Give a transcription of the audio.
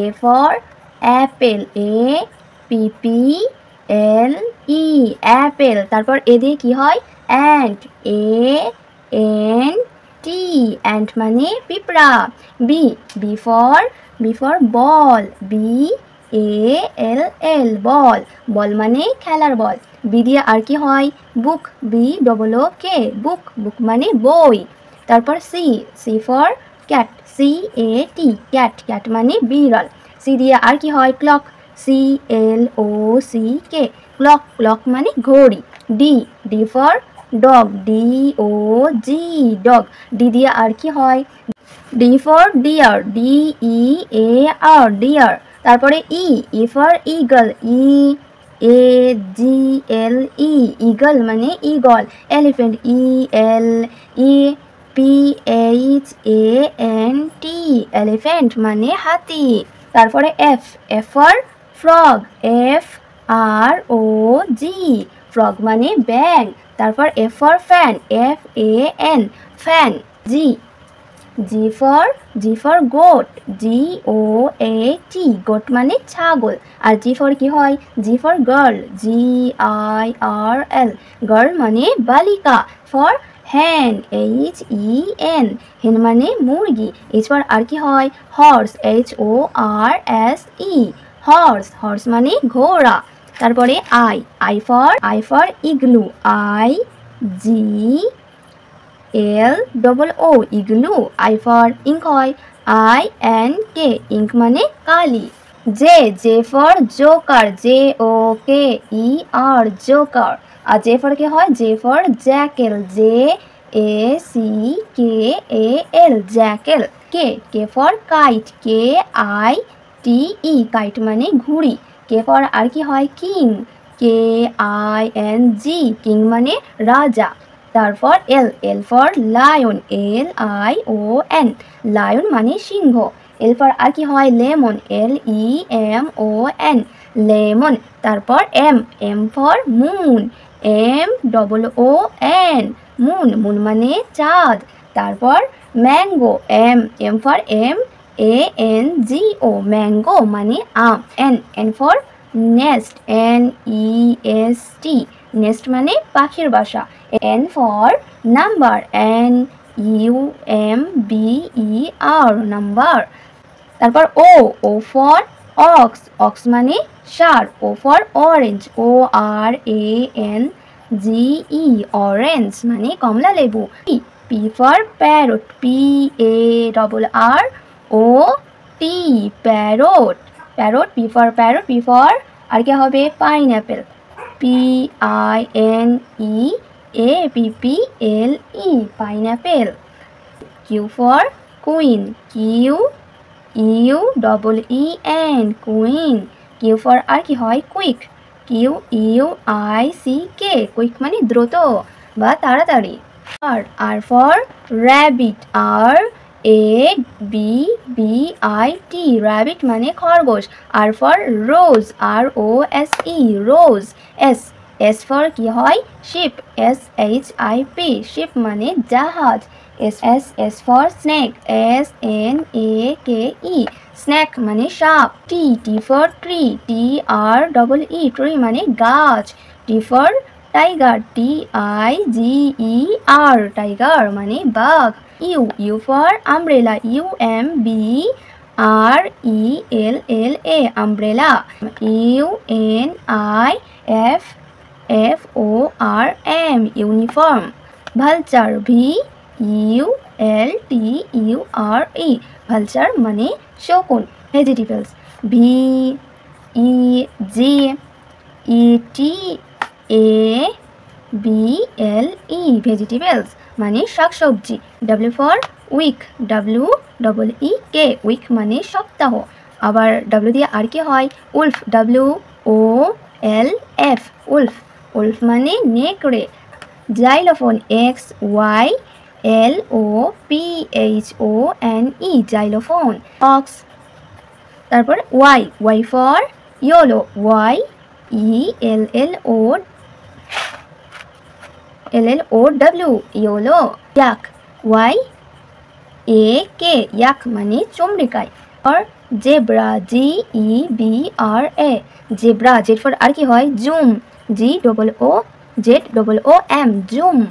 A for apple, A-P-P-L-E, apple। তারপর এ দিয়ে কি হয়? ant, A-N-T, ant মানে পিঁপড়া। B for ball, B-A-L-L, ball, ball মানে খেলার বল। B দিয়ে আর কি হয়? book, B-O-O-K, book, book মানে বই। তারপর C for cat, C-A-T, cat, cat মানে বিড়াল। C দিয়ে আর কি হয়? clock, C-L-O-C-K, clock, clock মানে ঘড়ি। D for dog, D-O-G, dog, D দিয়ে আর কি হয়? D for deer, D-E-A-R, deer। তারপরে E for eagle, E-A-G-L-E, eagle মানে ঈগল। elephant, E-L-E-P-H-A-N-T, elephant মানে হাতি। তারপরে F for frog, F-R-O-G, frog মানে ব্যাঙ। তারপর F for fan, F-A-N, fan। G for goat, G-O-A-T, goat মানে ছাগল। আর G for কি হয়? G for girl, G-I-R-L, girl মানে বালিকা। for hen, H-E-N, hen মানে মুরগি। H for আর কি হয়? horse, H-O-R-S-E, horse, horse মানে ঘোড়া। তারপরে I for igloo, I-G-L-O-O, igloo। I for ink হয় I-N-K, ink মানে কালি। J for joker, J-O-K-E-R, joker। R J for কি হয়? J for jackal, J-A-C-K-A-L, jackal। K for kite, K-I-T-E, kite মানে ঘুড়ি। K for আর কি হয়? king, K-I-N-G, king মানে রাজা। তারপর L for lion, L-I-O-N, lion মানে সিংহ। L for আর কি হয়? lemon, L-E-M-O-N, lemon। তারপর M for moon, M-O-O-N, moon, moon মানে চাঁদ। তারপর mango, M for M-A-N-G-O, mango মানে আম। N for nest, N-E-S-T, nest মানে পাখির বাসা। N for number, N-U-M-B-E-R, number। তারপর O for ox, ox মানে ষাঁড়। O for orange, O-R-A-N-G-E, orange মানে কমলা লেবু। P for parrot, P-A-R-R-O-T, parrot, parrot। P for parrot, P for আর কি হবে? pineapple, P-I-N-E-A-P-P-L-E, pineapple। Q for queen, Q-U-E-E-N, queen। Q for আর কি হয়? quick, Q-U-I-C-K, quick মানে দ্রুত বা তাড়াতাড়ি। R for rabbit, R-A-B-B-I-T, rabbit মানে খরগোশ। R for rose, R-O-S-E, rose। S for কি হয়? ship, S-H-I-P, ship মানে জাহাজ। S for snake, S-N-A-K-E, snake মানে সাপ। T for tree, T-R-E-E, tree মানে গাছ। T for tiger, T-I-G-E-R, tiger মানে বাঘ। U for umbrella, U-M-B-R-E-L-L-A, umbrella। U-N-I-F-F-O-R-M, uniform। vulture, V-U-L-T-U-R-E, vulture মানে শকুন। vegetables, V-E-G-E-T-A-B-L-E, vegetables মানে শাকসবজি। W for week, W-E-E-K, week মানে সপ্তাহ। আবার W দিয়ে আর কি হয়? wolf, W-O-L-F, wolf, wolf মানে নেকড়ে। xylophone, X-Y-L-O-P-H-O-N-E, xylophone। ox। তারপর Y for yellow, Y-E-L-L-O-W, yellow। yak, Y-A-K, yak মানে চমড়িকায়। আর zebra, GEBRA, zebra. Z for আর কি হয়? Zoom, GOOGLE, ZOOM, zoom.